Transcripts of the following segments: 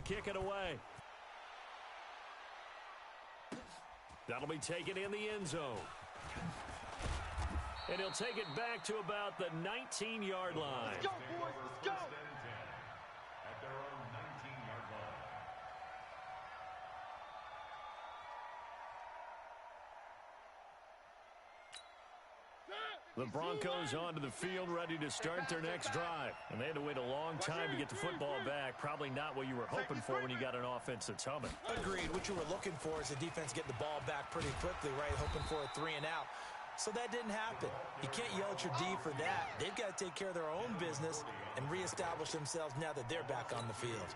kick it away. That'll be taken in the end zone. And he'll take it back to about the 19-yard line. Let's go, boys. Let's go. At their own 19-yard line. The Broncos onto the field, ready to start their next drive. And they had to wait a long time to get the football back. Probably not what you were hoping for when you got an offense that's humming. Agreed. What you were looking for is the defense getting the ball back pretty quickly, right? Hoping for a 3 and out. So that didn't happen. You can't yell at your D for that. They've got to take care of their own business and reestablish themselves now that they're back on the field.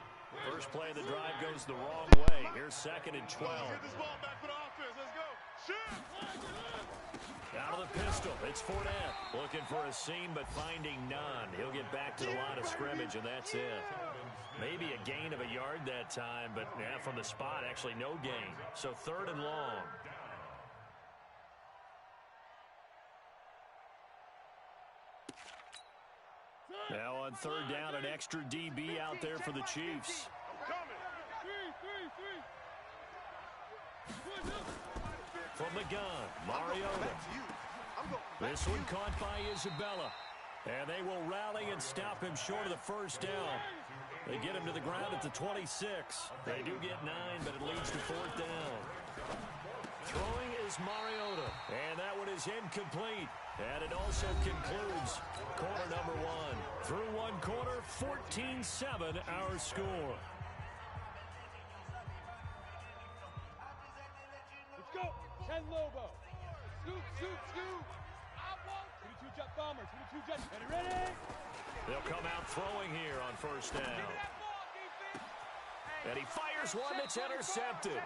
First play of the drive goes the wrong way. Here's 2nd and 12. Get this ball back for the offense. Let's go. Shoot. Out of the pistol, it's Fournette. Looking for a seam, but finding none. He'll get back to the line of scrimmage, and that's it. Maybe a gain of a yard that time, but from the spot, actually no gain. So 3rd and long. Now on 3rd down, an extra DB out there for the Chiefs. From the gun, Mariota. This one caught by Isabella. And they will rally and stop him short of the first down. They get him to the ground at the 26. They do get 9, but it leads to 4th down. Throwing is Mariota. And that one is incomplete. And it also concludes quarter number 1. Through one quarter, 14-7 our score. Let's go. 10 Lobo. Scoop, scoop, scoop. I want 22 jet bombers. 22 jets. Ready? They'll come out throwing here on 1st down. And he fires one that's intercepted.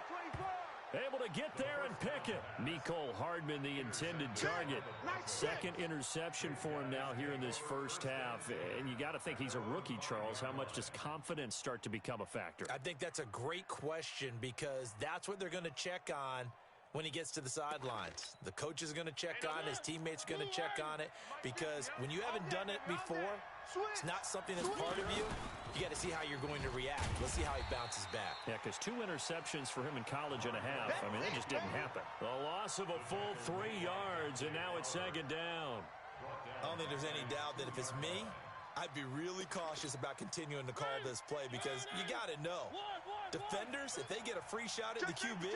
Able to get there and pick it. Mecole Hardman, the intended target. 2nd interception for him now here in this first half. And you got to think he's a rookie, Charles. How much does confidence start to become a factor? I think that's a great question because that's what they're going to check on when he gets to the sidelines. The coach is going to check on it. His teammates are going to check on it because when you haven't done it before, it's not something that's part of you. You got to see how you're going to react. Let's see how he bounces back. Yeah, because 2 interceptions for him in college and a half. I mean, that just didn't happen. The loss of a full 3 yards, and now it's 2nd down. I don't think there's any doubt that if it's me, I'd be really cautious about continuing to call this play because you got to know. Defenders, if they get a free shot at the QB,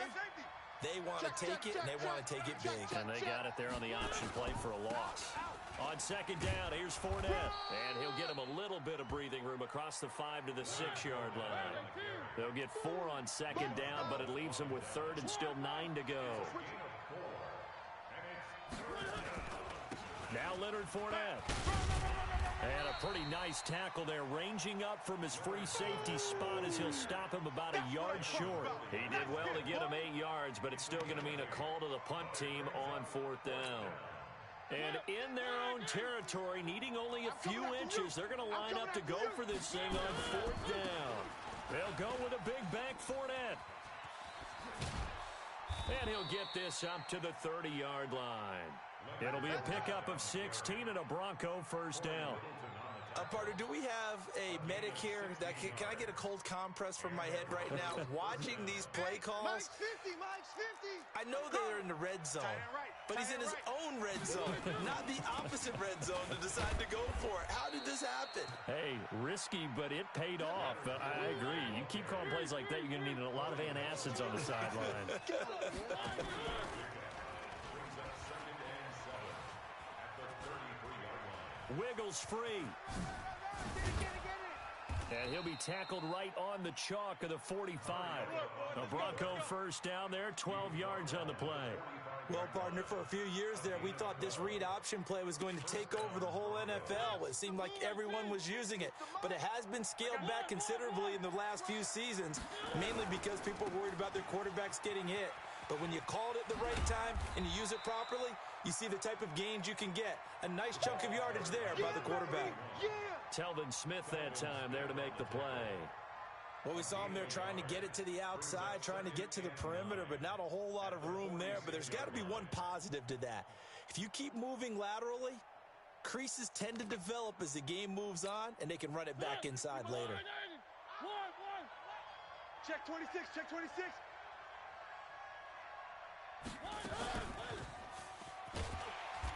they want to take it, and they want to take it big. And they got it there on the option play for a loss. On 2nd down, here's Fournette. And he'll get him a little bit of breathing room across the 5 to the 6-yard line. They'll get 4 on 2nd down, but it leaves them with 3rd and still 9 to go. Now Leonard Fournette. And a pretty nice tackle there, ranging up from his free safety spot as he'll stop him about a yard short. He did well to get him 8 yards, but it's still going to mean a call to the punt team on 4th down. And in their own territory, needing only a few inches, they're going to line up to go for this thing on 4th down. They'll go with a big bank Fournette. And he'll get this up to the 30-yard line. It'll be a pickup of 16 and a Bronco first down. Partner, do we have a medic here? Can I get a cold compress from my head right now? Watching these play calls, Mike's 50, Mike's 50. I know they're in the red zone, but he's in his own red zone, not the opposite red zone to decide to go for it. How did this happen? Hey, risky, but it paid off. I agree. You keep calling plays like that, you're going to need a lot of antacids on the sideline. Wiggles free. And he'll be tackled right on the chalk of the 45. A Bronco first down there, 12 yards on the play. Well, partner, for a few years there, we thought this read option play was going to take over the whole NFL. It seemed like everyone was using it, but it has been scaled back considerably in the last few seasons, mainly because people are worried about their quarterbacks getting hit. But when you call it at the right time and you use it properly, you see the type of gains you can get. A nice chunk of yardage there by the quarterback. Telvin Smith that time there to make the play. Well, we saw him there trying to get it to the outside, trying to get to the perimeter, but not a whole lot of room there. But there's got to be one positive to that. If you keep moving laterally, creases tend to develop as the game moves on, and they can run it back inside later. Check 26, check 26.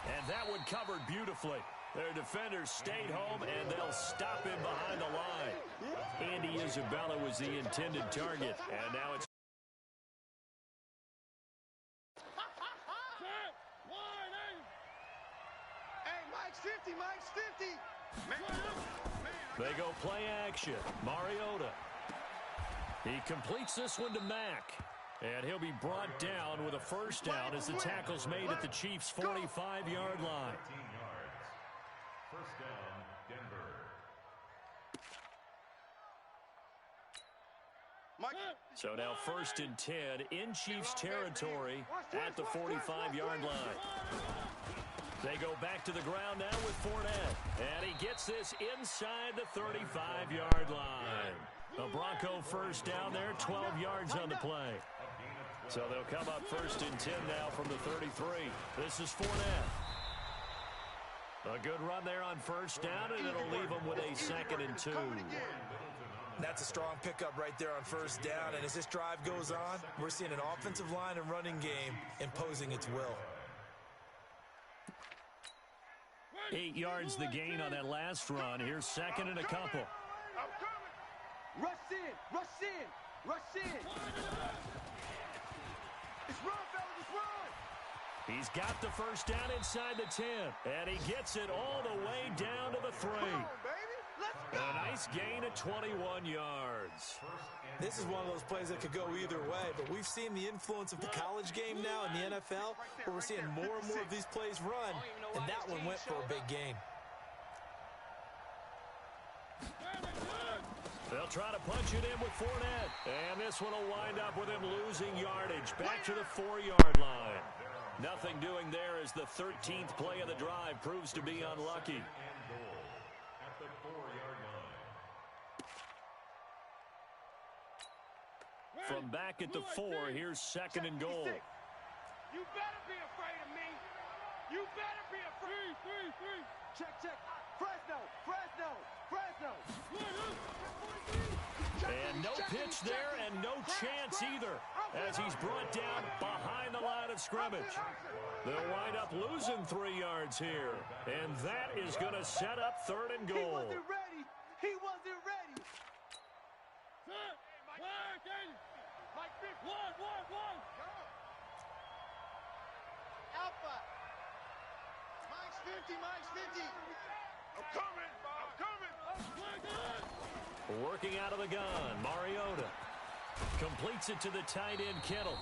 And that one covered beautifully. Their defenders stayed home, and they'll stop him behind the line. Andy Isabella was the intended target, and now it's... Hey, Mike's 50, Mike's 50. They go play action. Mariota. He completes this one to Mack. And he'll be brought down with a first down as the tackle's made at the Chiefs' 45-yard line. 15 yards. First down, Denver. So now 1st and 10 in Chiefs territory at the 45-yard line. They go back to the ground now with Fournette. And he gets this inside the 35-yard line. A Bronco first down there, 12 yards on the play. So they'll come up 1st and 10 now from the 33. This is Fournette. A good run there on first down, and it'll leave them with a 2nd and 2. That's a strong pickup right there on first down, and as this drive goes on, we're seeing an offensive line and running game imposing its will. 8 yards the gain on that last run. Here's 2nd and a couple. Rush in, rush in, rush in. It's run, fellas, it's run. He's got the first down inside the 10, and he gets it all the way down to the 3. Come on, baby, let's go. A nice gain of 21 yards. This is one of those plays that could go either way, but we've seen the influence of the college game now in the NFL, where we're seeing more and more of these plays run, and that one went for a big gain. They'll try to punch it in with Fournette. And this one will wind up with him losing yardage back to the 4-yard line. Nothing doing there as the 13th play of the drive proves to be unlucky. And goal at the 4-yard line. From back at the 4, here's 2nd and goal. You better be afraid of me. You better be afraid. Three. Check, check. Fresno. And no pitch there and no chance either as he's brought down behind the line of scrimmage. They'll wind up losing 3 yards here. And that is going to set up 3rd and goal. He wasn't ready. Mike, one. Alpha. Mike's 50. I'm coming. Working out of the gun, Mariota completes it to the tight end, Kittle.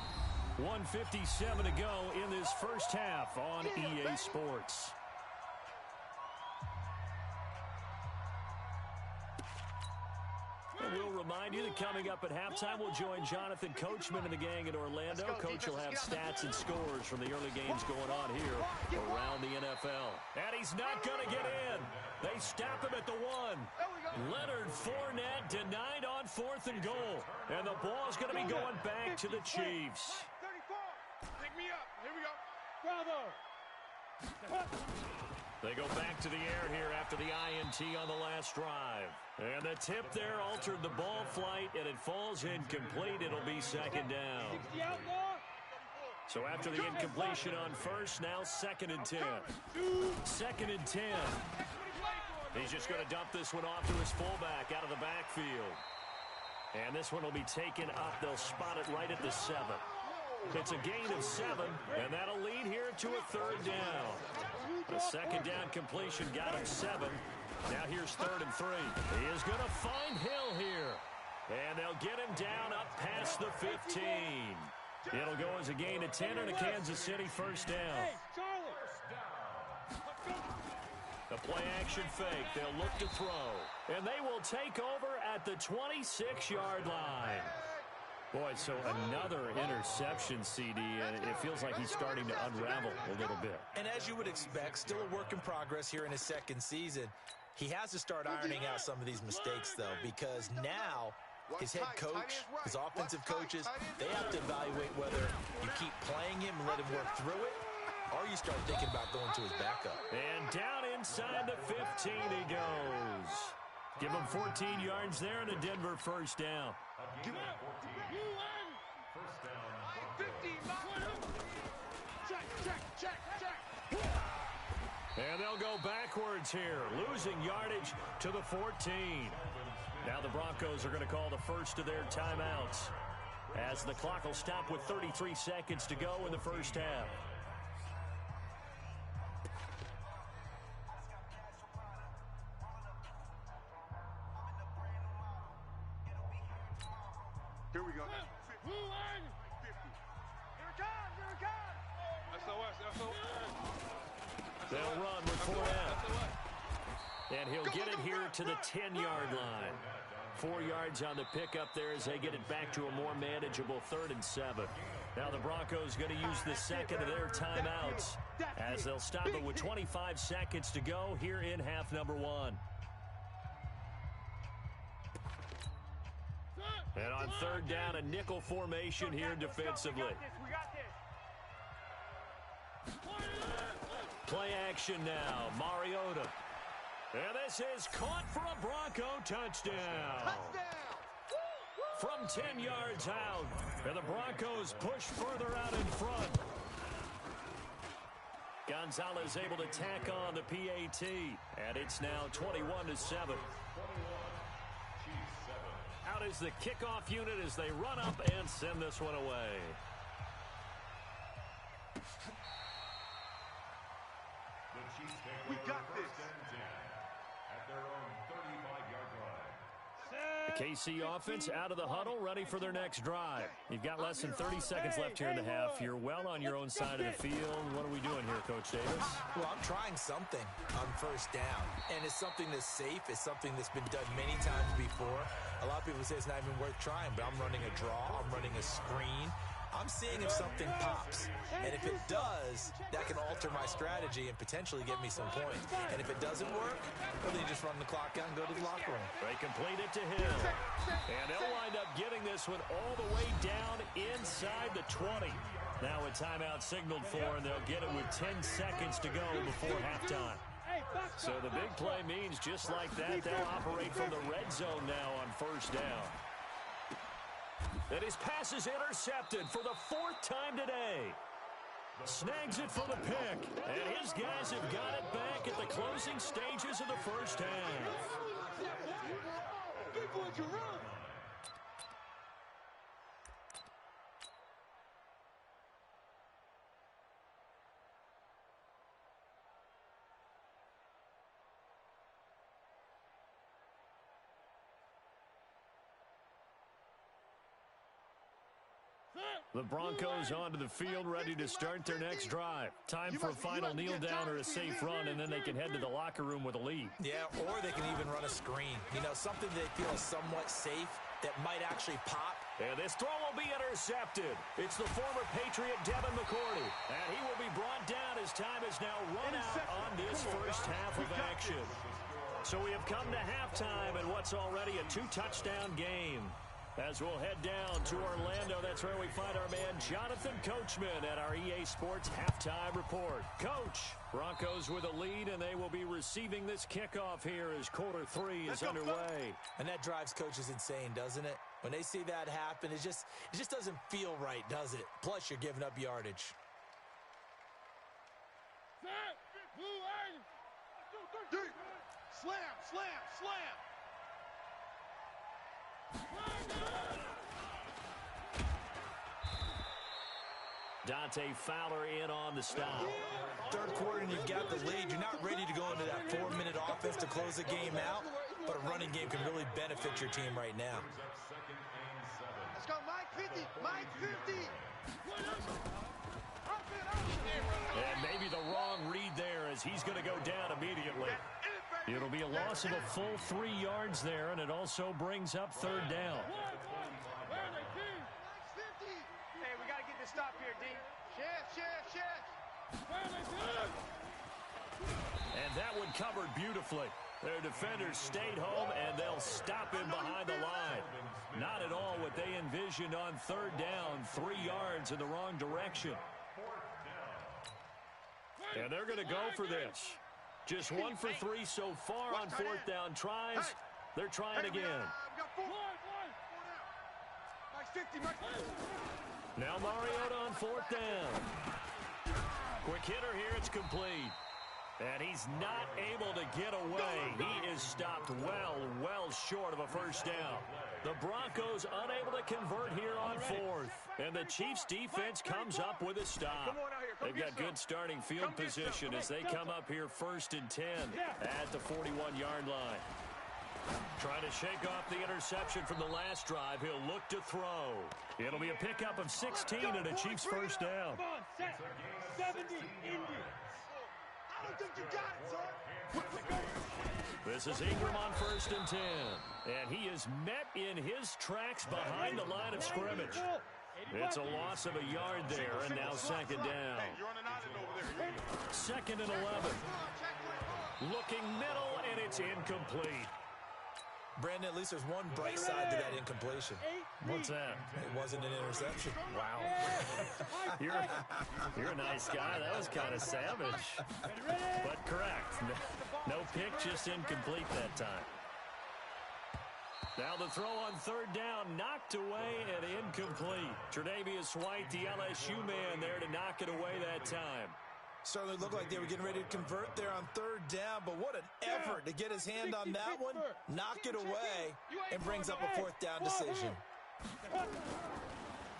1:57 to go in this first half on EA Sports. And we'll remind you that coming up at halftime, we'll join Jonathan Coachman and the gang in Orlando. Coach will have stats and scores from the early games going on here around the NFL. And he's not going to get in. They stop him at the 1. Leonard Fournette denied on 4th and goal. And the ball's going to be going back to the Chiefs. 34. Pick me up. Here we go. Bravo. They go back to the air here after the INT on the last drive. And the tip there altered the ball flight, and it falls incomplete. It'll be 2nd down. So after the incompletion on first, now 2nd and 10. 2nd and 10. He's just going to dump this one off to his fullback out of the backfield. And this one will be taken up. They'll spot it right at the 7. It's a gain of 7, and that'll lead here to a 3rd down. The 2nd down completion got him 7. Now here's 3rd and 3. He is going to find Hill here. And they'll get him down up past the 15. It'll go as a gain of 10 and a Kansas City first down. The play-action fake. They'll look to throw. And they will take over at the 26-yard line. Boy, so another interception, CD, and it feels like he's starting to unravel a little bit. And as you would expect, still a work in progress here in his 2nd season. He has to start ironing out some of these mistakes, though, because now his head coach, his offensive coaches, they have to evaluate whether you keep playing him and let him work through it, or you start thinking about going to his backup. And down inside the 15 he goes. Give them 14 yards there and a Denver first down. Give him 14. First down. 50. Check. And they'll go backwards here, losing yardage to the 14. Now the Broncos are going to call the first of their timeouts, as the clock will stop with 33 seconds to go in the first half. Here we go. 50. Here it comes. SOS. They'll run with Fournette. And he'll get it here to the 10-yard line. 4 yards on the pickup there as they get it back to a more manageable 3rd and 7. Now the Broncos going to use the second of their timeouts, as they'll stop it with 25 seconds to go here in half number 1. And on 3rd down, a nickel formation here defensively. We got this. Play action now, Mariota. And this is caught for a Bronco touchdown. From 10 yards out, and the Broncos push further out in front. Gonzalez able to tack on the PAT, and it's now 21-7. Out is the kickoff unit as they run up and send this one away. We got this. At their own 35-yard line. The KC offense out of the huddle, ready for their next drive. You've got less than 30 seconds left here in the half. You're well on your own side of the field. What are we doing here, Coach Davis? Well, I'm trying something on first down, and it's something that's safe. It's something that's been done many times before. A lot of people say it's not even worth trying, but I'm running a draw. I'm running a screen. I'm seeing if something pops, and if it does, that can alter my strategy and potentially get me some points. And if it doesn't work, well, then you just run the clock out and go to the locker room. They complete it to Hill, and they'll wind up getting this one all the way down inside the 20. Now a timeout signaled for, and they'll get it with 10 seconds to go before halftime. So the big play means just like that, they'll operate from the red zone now on first down. And his pass is intercepted for the 4th time today. Snags it for the pick. And his guys have got it back at the closing stages of the first half. The Broncos onto the field, ready to start their next drive. Time for a final kneel down or a safe run, and then they can head to the locker room with a lead. Yeah, or they can even run a screen. You know, something they feel is somewhat safe that might actually pop. And this throw will be intercepted. It's the former Patriot Devin McCourty, and he will be brought down as time is now run out on this first half of action. So we have come to halftime in what's already a 2-touchdown game. As we'll head down to Orlando, that's where we find our man Jonathan Coachman at our EA Sports Halftime Report. Coach, Broncos with a lead, and they will be receiving this kickoff here as quarter 3 is underway. And that drives coaches insane, doesn't it? When they see that happen, it just doesn't feel right, does it? Plus, you're giving up yardage. Slam, slam, slam. Dante Fowler in on the stop. Third quarter and you've got the lead. You're not ready to go into that 4-minute offense to close the game out, but a running game can really benefit your team right now. Let's go, Mike 50, Mike 50. And maybe the wrong read there as he's going to go down immediately. It'll be a loss of a full 3 yards there, and it also brings up 3rd down. Hey, we got to get this stop here, D. Chef. And that one covered beautifully. Their defenders stayed home, and they'll stop him behind the line. Not at all what they envisioned on 3rd down, 3 yards in the wrong direction. And they're going to go for this. Just 1 for 3 so far on 4th down tries. They're trying again. Now Mariota on 4th down. Quick hitter here. It's complete. And he's not able to get away. He is stopped well short of a first down. The Broncos unable to convert here on 4th. And the Chiefs defense comes up with a stop. They've got good starting field position as they come up here 1st and 10 at the 41-yard line. Trying to shake off the interception from the last drive. He'll look to throw. It'll be a pickup of 16 and a Chiefs first down. Come on, set. 70 Indians. I don't think you got it, son. This is Ingram on 1st and 10. And he is met in his tracks behind the line of scrimmage. It's a loss of a yard there, and now 2nd down. 2nd and 11. Looking middle, and it's incomplete. Brandon, at least there's one bright side to that incompletion. What's that? It wasn't an interception. Wow. You're a nice guy. That was kind of savage. But correct. No pick, just incomplete that time. Now the throw on 3rd down, knocked away and incomplete. Tre'Davious White, the LSU man there to knock it away that time. Certainly looked like they were getting ready to convert there on 3rd down, but what an effort to get his hand on that one, knock it away, and brings up a 4th down decision.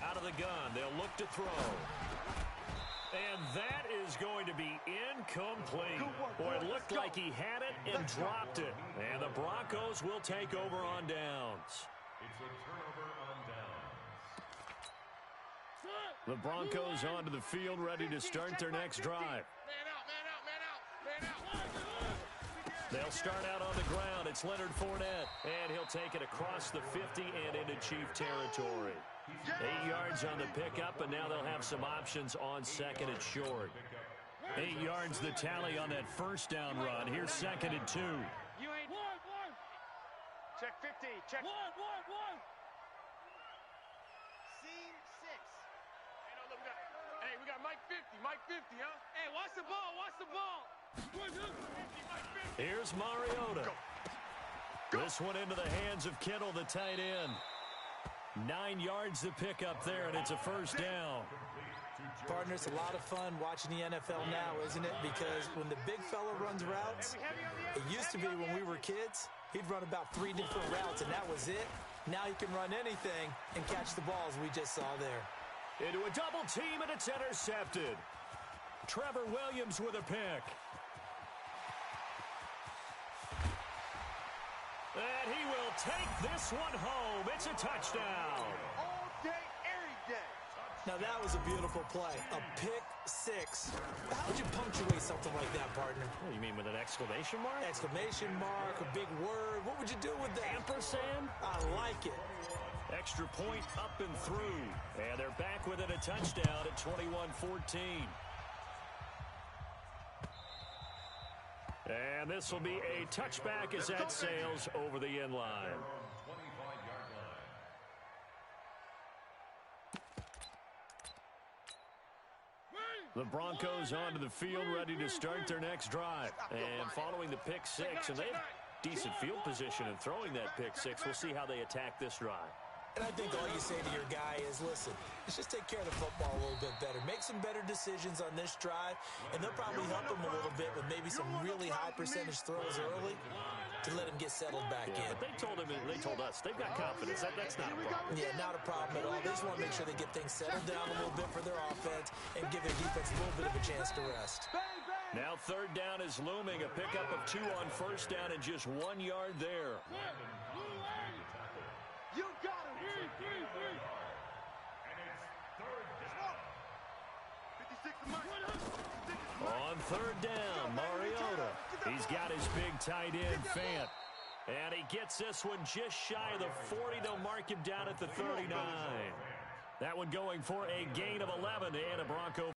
Out of the gun, they'll look to throw. And that is going to be incomplete. Boy, it looked like he had it and dropped it. And the Broncos will take over on downs. It's a turnover on downs. The Broncos onto the field, ready to start their next drive. They'll start out on the ground. It's Leonard Fournette, and he'll take it across the 50 and into Chief territory. 8 yards on the pickup, and now they'll have some options on 2nd and short. 8 yards the tally on that 1st down run. Here's 2nd and 2. Check 50. Check. One. Scene 6. Hey, we got Mike 50. Mike 50, huh? Hey, watch the ball. Watch the ball. Here's Mariota. This one into the hands of Kittle, the tight end. 9 yards to pick up there, and it's a 1st down. Partner, it's a lot of fun watching the NFL now, isn't it? Because when the big fella runs routes, it used to be when we were kids, he'd run about 3 different routes, and that was it. Now he can run anything and catch the balls we just saw there. Into a double team, and it's intercepted. Trevor Williams with a pick. And he will take this one home. It's a touchdown. All day, every day. Now that was a beautiful play. A pick 6. How would you punctuate something like that, partner? What, you mean with an exclamation mark? Exclamation mark, a big word. What would you do with that? Ampersand? I like it. Extra point up and through. And they're back within a touchdown at 21-14. And this will be a touchback as that sails over the end line. The Broncos onto the field, ready to start their next drive. And following the pick 6, and they have decent field position in throwing that pick 6. We'll see how they attack this drive. And I think all you say to your guy is, listen, let's just take care of the football a little bit better. Make some better decisions on this drive, and they'll probably help him a little bit with maybe some really high percentage throws early to let him get settled back in. But they told us they've got confidence. That's not a problem. Yeah, not a problem at all. They just want to make sure they get things settled down a little bit for their offense and give their defense a little bit of a chance to rest. Now 3rd down is looming. A pickup of 2 on 1st down and just 1 yard there. You got him. On 3rd down, Mariota. He's got his big tight end, Fant. And he gets this one just shy of the 40. They'll mark him down at the 39. That one going for a gain of 11 and a Bronco.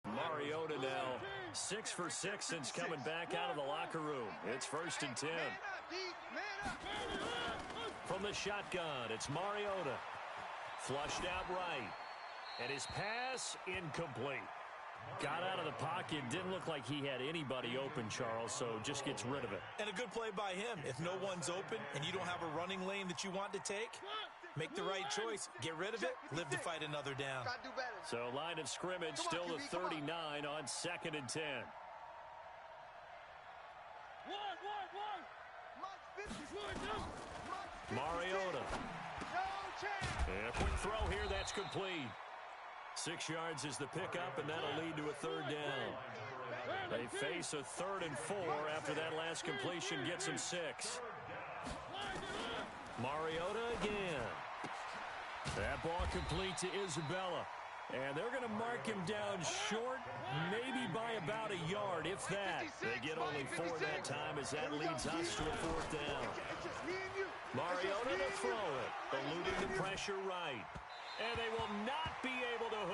Mariota now 6 for 6 since coming back out of the locker room. It's 1st and 10. From the shotgun, it's Mariota. Flushed out right. And his pass incomplete. Got out of the pocket. Didn't look like he had anybody open, Charles, so just gets rid of it. And a good play by him. If no one's open and you don't have a running lane that you want to take, make the right choice. Get rid of it. Live to fight another down. So line of scrimmage still the 39 on 2nd and 10. Mariota. And a quick throw here. That's complete. 6 yards is the pickup, and that'll lead to a 3rd down. They face a 3rd and 4 after that last completion gets them 6. Mariota again. That ball complete to Isabella. And they're going to mark him down short, maybe by about a yard, if that. They get only 4 that time as that leads us to a 4th down. Mariota to throw it, eluding the pressure right. And they will not be able to hook